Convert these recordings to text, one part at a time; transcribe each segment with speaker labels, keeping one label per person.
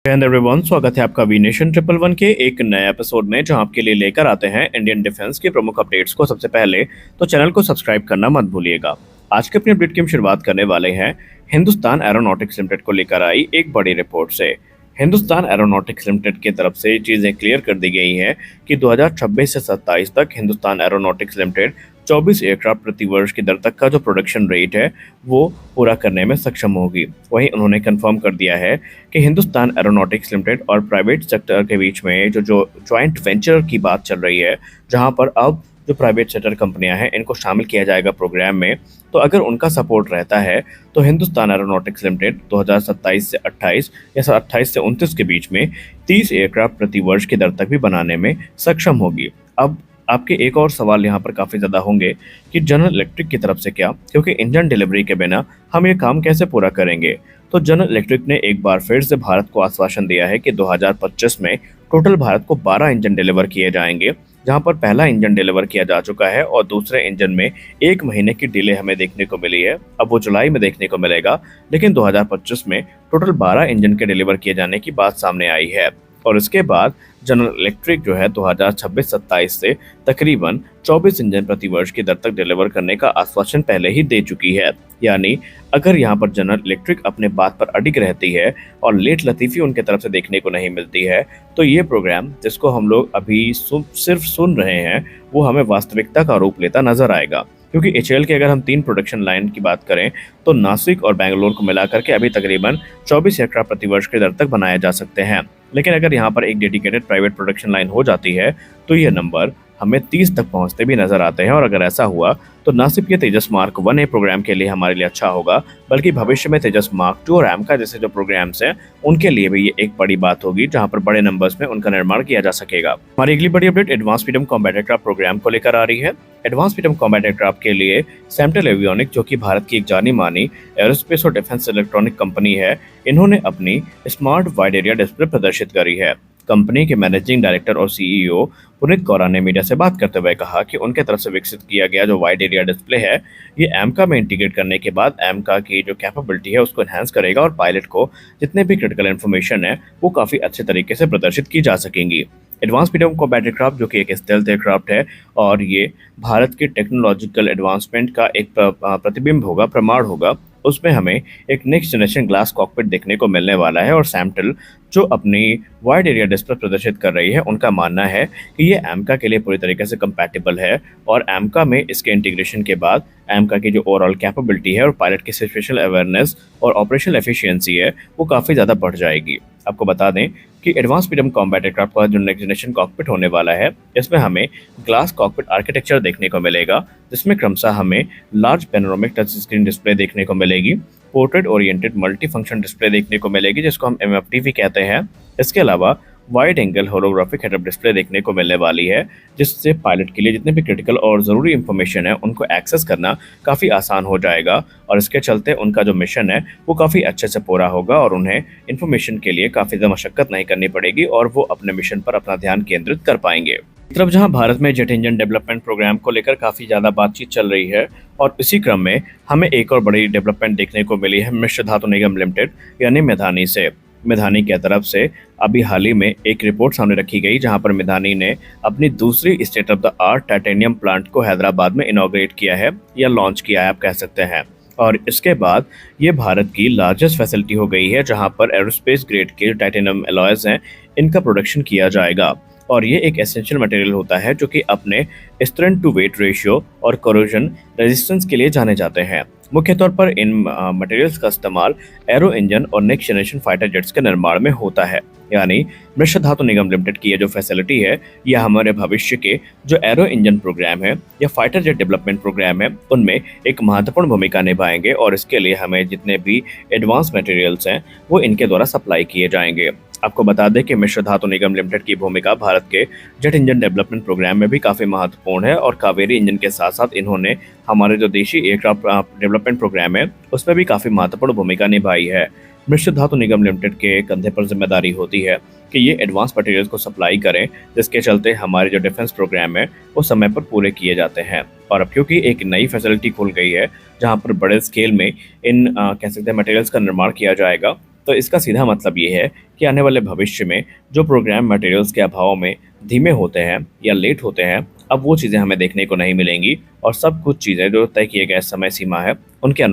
Speaker 1: And everyone, स्वागत है आपका वी नेशन ट्रिपल वन के एक नए एपिसोड में, जहां आपके लिए लेकर आते हैं इंडियन डिफेंस के प्रमुख अपडेट्स को। सबसे पहले तो चैनल को सब्सक्राइब करना मत भूलिएगा। आज के अपनी अपडेट की हम शुरुआत करने वाले हैं हिंदुस्तान एरोनॉटिक्स लिमिटेड को लेकर आई एक बड़ी रिपोर्ट से। हिंदुस्तान एरोनॉटिक्स लिमिटेड की तरफ से चीज़ें क्लियर कर दी गई हैं कि 2026 से 27 तक हिंदुस्तान एरोनॉटिक्स लिमिटेड 24 एयरक्राफ्ट प्रति वर्ष की दर तक का जो प्रोडक्शन रेट है वो पूरा करने में सक्षम होगी। वहीं उन्होंने कंफर्म कर दिया है कि हिंदुस्तान एरोनॉटिक्स लिमिटेड और प्राइवेट सेक्टर के बीच में जो जॉइंट वेंचर की बात चल रही है, जहां पर अब जो प्राइवेट सेक्टर कंपनियां हैं इनको शामिल किया जाएगा प्रोग्राम में, तो अगर उनका सपोर्ट रहता है तो हिंदुस्तान एरोनॉटिक्स लिमिटेड 2027 से 28 या 28 से 29 के बीच में 30 एयरक्राफ्ट प्रति वर्ष की दर तक भी बनाने में सक्षम होगी। अब आपके एक और सवाल यहाँ पर काफ़ी ज़्यादा होंगे कि जनरल इलेक्ट्रिक की तरफ से क्या, क्योंकि इंजन डिलीवरी के बिना हम ये काम कैसे पूरा करेंगे। तो जनरल इलेक्ट्रिक ने एक बार फिर से भारत को आश्वासन दिया है कि 2025 में टोटल भारत को 12 इंजन डिलीवर किए जाएंगे, जहां पर पहला इंजन डिलीवर किया जा चुका है और दूसरे इंजन में 1 महीने की डिले हमें देखने को मिली है। अब वो जुलाई में देखने को मिलेगा, लेकिन 2025 में टोटल 12 इंजन के डिलीवर किए जाने की बात सामने आई है। और इसके बाद जनरल इलेक्ट्रिक जो है 2026-27 से तकरीबन 24 इंजन प्रति वर्ष की दर तक डिलीवर करने का आश्वासन पहले ही दे चुकी है। यानी अगर यहाँ पर जनरल इलेक्ट्रिक अपने बात पर अडिग रहती है और लेट लतीफ़ी उनके तरफ से देखने को नहीं मिलती है, तो ये प्रोग्राम जिसको हम लोग अभी सिर्फ सुन रहे हैं वो हमें वास्तविकता का रूप लेता नजर आएगा। क्योंकि एचएएल के अगर हम 3 प्रोडक्शन लाइन की बात करें तो नासिक और बेंगलोर को मिलाकर के अभी तकरीबन 24 एयरक्राफ्ट प्रति वर्ष की दर तक बनाए जा सकते हैं। लेकिन अगर यहाँ पर एक डेडिकेटेड प्राइवेट प्रोडक्शन लाइन हो जाती है तो ये नंबर हमें 30 तक पहुंचते भी नजर आते हैं। और अगर ऐसा हुआ तो न सिर्फ ये तेजस मार्क 1A प्रोग्राम के लिए हमारे लिए अच्छा होगा, बल्कि भविष्य में तेजस मार्क 2 और एमका जैसे जो प्रोग्राम्स हैं उनके लिए भी ये एक बड़ी बात होगी, जहां पर बड़े नंबर्स में उनका निर्माण किया जा सकेगा। हमारी अगली बड़ी update advance medium combat aircraft programme को लेकर आ रही है। एडवांस मीडियम कॉम्बैट एयरक्राफ्ट के लिए सैमटल एवियोनिक्स, जो कि भारत की एक जानी मानी एरोस्पेस और डिफेंस इलेक्ट्रॉनिक कंपनी है, इन्होंने अपनी स्मार्ट वाइड एरिया डिस्प्ले प्रदर्शित करी है। कंपनी के मैनेजिंग डायरेक्टर और सीईओ पुनीत कौरा ने मीडिया से बात करते हुए कहा कि उनके तरफ से विकसित किया गया जो वाइड एरिया डिस्प्ले है, ये एमका में इंटीग्रेट करने के बाद एमका की जो कैपेबिलिटी है उसको एनहांस करेगा और पायलट को जितने भी क्रिटिकल इन्फॉर्मेशन है वो काफ़ी अच्छे तरीके से प्रदर्शित की जा सकेंगी। एडवांस मीडियम कॉम्बैट एयरक्राफ्ट जो कि एक स्टेल्थ एयरक्राफ्ट है और ये भारत के टेक्नोलॉजिकल एडवांसमेंट का एक प्रतिबिंब होगा, प्रमाण होगा। उसमें हमें एक नेक्स्ट जनरेशन ग्लास कॉकपिट देखने को मिलने वाला है। और सैमटल जो अपनी वाइड एरिया डिस्प्ले प्रदर्शित कर रही है, उनका मानना है कि ये एमका के लिए पूरी तरीके से कंपैटिबल है और एमका में इसके इंटीग्रेशन के बाद एमका की जो ओवरऑल कैपेबिलिटी है और पायलट की सिचुएशनल अवेयरनेस और ऑपरेशनल एफिशिएंसी है वो काफ़ी ज़्यादा बढ़ जाएगी। आपको बता दें कि एडवांस मीडियम कॉम्बैट एयरक्राफ्ट का जो नेक्स्ट जनरेशन कॉकपिट होने वाला है, इसमें हमें ग्लास कॉकपिट आर्किटेक्चर देखने को मिलेगा, जिसमें क्रमशः हमें large panoramic touch screen display देखने को मिलेगी, portrait oriented multi function display देखने को मिलेगी जिसको हम एमएफटी कहते हैं। इसके अलावा wide angle holographic head up display देखने को मिलने वाली है, जिससे पायलट के लिए जितने भी क्रिटिकल और ज़रूरी इंफॉर्मेशन है उनको एक्सेस करना काफ़ी आसान हो जाएगा। और इसके चलते उनका जो मिशन है वो काफ़ी अच्छे से पूरा होगा और उन्हें इंफॉर्मेशन के लिए काफ़ी ज़्यादा मशक्कत नहीं करनी पड़ेगी और वो अपने मिशन पर अपना ध्यान केंद्रित कर पाएंगे। तरफ जहां भारत में जेट इंजन डेवलपमेंट प्रोग्राम को लेकर काफ़ी ज़्यादा बातचीत चल रही है और इसी क्रम में हमें एक और बड़ी डेवलपमेंट देखने को मिली है मिश्र धातु निगम लिमिटेड यानी मिधानी से। मिधानी की तरफ से अभी हाल ही में एक रिपोर्ट सामने रखी गई, जहां पर मिधानी ने अपनी दूसरी state of the art titanium plant को हैदराबाद में इनॉग्रेट किया है या लॉन्च किया है आप कह सकते हैं। और इसके बाद ये भारत की लार्जेस्ट फैसिलिटी हो गई है, जहां पर एरोस्पेस ग्रेड के टाइटेनियम एलॉयज हैं, इनका प्रोडक्शन किया जाएगा। और ये एक एसेंशियल मटेरियल होता है जो कि अपने स्ट्रेंथ टू वेट रेशियो और कोरोजन रेजिस्टेंस के लिए जाने जाते हैं। मुख्य तौर पर इन मटेरियल्स का इस्तेमाल एरो इंजन और नेक्स्ट जनरेशन फाइटर जेट्स के निर्माण में होता है। यानी मिश्र धातु निगम लिमिटेड की ये जो फैसिलिटी है, यह हमारे भविष्य के जो एरो इंजन प्रोग्राम है या फाइटर जेट डेवलपमेंट प्रोग्राम है उनमें एक महत्वपूर्ण भूमिका निभाएंगे और इसके लिए हमें जितने भी एडवांस मटेरियल्स हैं वो इनके द्वारा सप्लाई किए जाएंगे। आपको बता दें कि मिश्र धातु निगम लिमिटेड की भूमिका भारत के जेट इंजन डेवलपमेंट प्रोग्राम में भी काफ़ी महत्वपूर्ण है और कावेरी इंजन के साथ साथ इन्होंने हमारे जो देशी एयरक्राफ्ट डेवलपमेंट प्रोग्राम है उसमें भी काफ़ी महत्वपूर्ण भूमिका निभाई है। मिश्र धातु निगम लिमिटेड के कंधे पर जिम्मेदारी होती है कि ये एडवांस मटेरियल्स को सप्लाई करें, जिसके चलते हमारे जो डिफेंस प्रोग्राम है वो समय पर पूरे किए जाते हैं। और अब क्योंकि एक नई फैसिलिटी खुल गई है जहां पर बड़े स्केल में इन कह सकते हैं मटेरियल्स का निर्माण किया जाएगा, तो इसका सीधा मतलब ये है कि आने वाले भविष्य में जो प्रोग्राम मटेरियल्स के अभाव में धीमे होते हैं या लेट होते हैं, अब वो चीज़ें हमें देखने को नहीं मिलेंगी और सब कुछ चीज़ें जो तय किए गए समय सीमा है उनके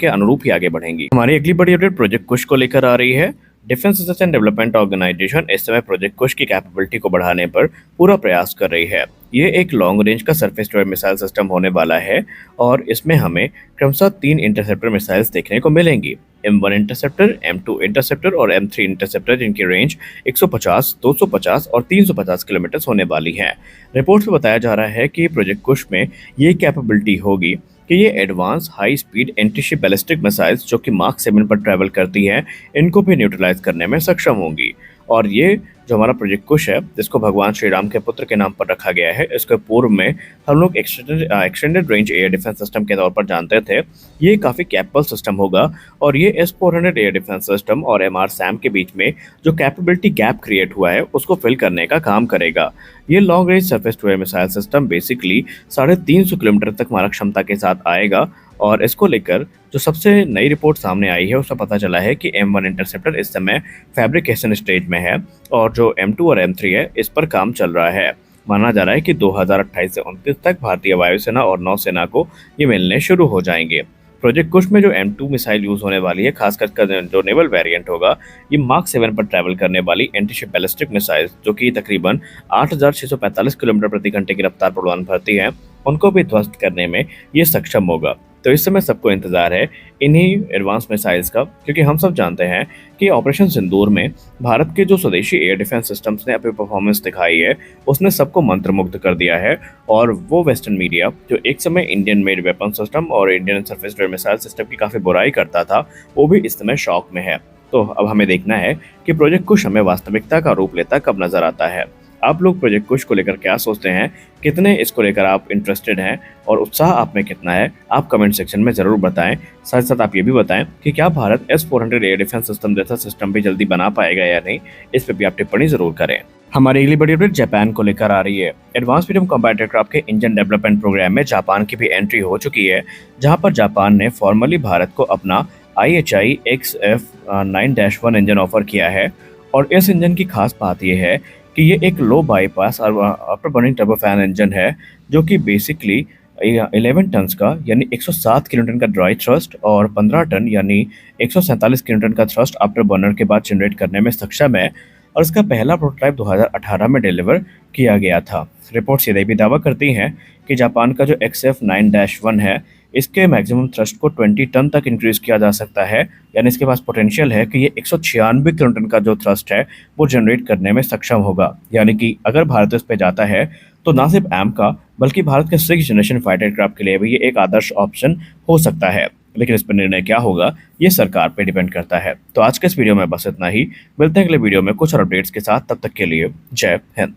Speaker 1: अनुरूप ही आगे बढ़ेंगी। हमारी अगली बड़ी अपडेट प्रोजेक्ट कुश को लेकर आ रही है। Defence research and development organisation इस समय प्रोजेक्ट कुश की कैपेबिलिटी को बढ़ाने पर पूरा प्रयास कर रही है। ये एक लॉन्ग रेंज का surface to air missile system होने वाला है और इसमें हमें क्रमशः 3 इंटरसेप्टर मिसाइल्स देखने को मिलेंगी। M1 इंटरसेप्टर, M2 इंटरसेप्टर और M3 इंटरसेप्टर, जिनकी रेंज 150, 250 और 350 किलोमीटर होने वाली है। रिपोर्ट में बताया जा रहा है कि प्रोजेक्ट कुश में ये कैपेबिलिटी होगी कि ये advance high speed antiship ballistic missiles जो कि मार्क 7 पर ट्रैवल करती हैं, इनको भी न्यूट्रलाइज करने में सक्षम होंगी। और ये जो हमारा प्रोजेक्ट कुश है, जिसको भगवान श्री राम के पुत्र के नाम पर रखा गया है, इसके पूर्व में हम लोग extended range air defence system के तौर पर जानते थे। ये काफ़ी कैपेबल सिस्टम होगा और ये S-400 एयर डिफेंस सिस्टम और MR-SAM के बीच में जो कैपेबिलिटी गैप क्रिएट हुआ है उसको फिल करने का काम करेगा। ये long range surface to air missile system basically 350 kilometre तक मारक क्षमता के साथ आएगा और इसको लेकर जो सबसे नई रिपोर्ट सामने आई है उसमें पता चला है कि M1 इंटरसेप्टर इस समय फैब्रिकेशन स्टेज में है और जो M2 और M3 है इस पर काम चल रहा है। माना जा रहा है कि 2028 से 29 तक भारतीय वायुसेना और नौसेना को ये मिलने शुरू हो जाएंगे। प्रोजेक्ट कुश में जो M2 मिसाइल यूज होने वाली है, खासकर जो नेवल वेरिएंट होगा, ये मार्क 7 पर ट्रैवल करने वाली एंटीशिप बैलिस्टिक मिसाइल जो कि तकरीबन 8645 किलोमीटर प्रति घंटे की रफ्तार पर उड़ान भरती है, उनको भी ध्वस्त करने में ये सक्षम होगा। तो इस समय सबको इंतजार है इन्हीं एडवांस मिसाइल्स का, क्योंकि हम सब जानते हैं कि ऑपरेशन सिंदूर में भारत के जो स्वदेशी एयर डिफेंस सिस्टम्स ने अपनी परफॉर्मेंस दिखाई है उसने सबको मंत्रमुग्ध कर दिया है। और वो वेस्टर्न मीडिया जो एक समय इंडियन मेड वेपन सिस्टम और Indian surface to air missile system की काफ़ी बुराई करता था, वो भी इस समय शॉक में है। तो अब हमें देखना है कि प्रोजेक्ट कुश हमें वास्तविकता का रूप लेता कब नजर आता है। आप लोग प्रोजेक्ट कुश को लेकर क्या सोचते हैं, कितने इसको लेकर आप इंटरेस्टेड हैं और उत्साह आप में कितना है, आप कमेंट सेक्शन में ज़रूर बताएं। साथ साथ आप ये भी बताएं कि क्या Bharat S-400 air defence system जैसा सिस्टम भी जल्दी बना पाएगा या नहीं, इस पर भी आप टिप्पणी ज़रूर करें। हमारी अगली बड़ी अपडेट जापान को लेकर आ रही है। एडवांस मीडियम कॉम्बैट एयरक्राफ्ट के इंजन डेवलपमेंट प्रोग्राम में जापान की भी एंट्री हो चुकी है, जहां पर जापान ने फॉर्मली भारत को अपना IHI XF9-1 इंजन ऑफर किया है। और इस इंजन की खास बात यह है कि ये एक लो बाईपास और आफ्टर बर्निंग टर्बोफैन इंजन है, जो कि बेसिकली 11 टन का यानी 107 किलोन्यूटन का ड्राई थ्रस्ट और 15 टन यानी 147 किलोन्यूटन का थ्रस्ट आफ्टर बर्नर के बाद जनरेट करने में सक्षम है और इसका पहला प्रोटोटाइप 2018 में डिलीवर किया गया था। रिपोर्ट्स ये भी दावा करती हैं कि जापान का जो XF9-1 है, इसके मैक्सिमम थ्रस्ट को 20 टन तक इंक्रीज किया जा सकता है, यानी इसके पास पोटेंशियल है कि ये 196 किलोटन का जो थ्रस्ट है वो जनरेट करने में सक्षम होगा। यानी कि अगर भारत इस पे जाता है तो ना सिर्फ एम का बल्कि भारत के 6th जनरेशन फाइटर एयरक्राफ्ट के लिए भी ये एक आदर्श ऑप्शन हो सकता है। लेकिन इस पर निर्णय क्या होगा ये सरकार पे डिपेंड करता है। तो आज के इस वीडियो में बस इतना ही। मिलते हैं अगले वीडियो में कुछ और अपडेट्स के साथ, तब तक के लिए जय हिंद।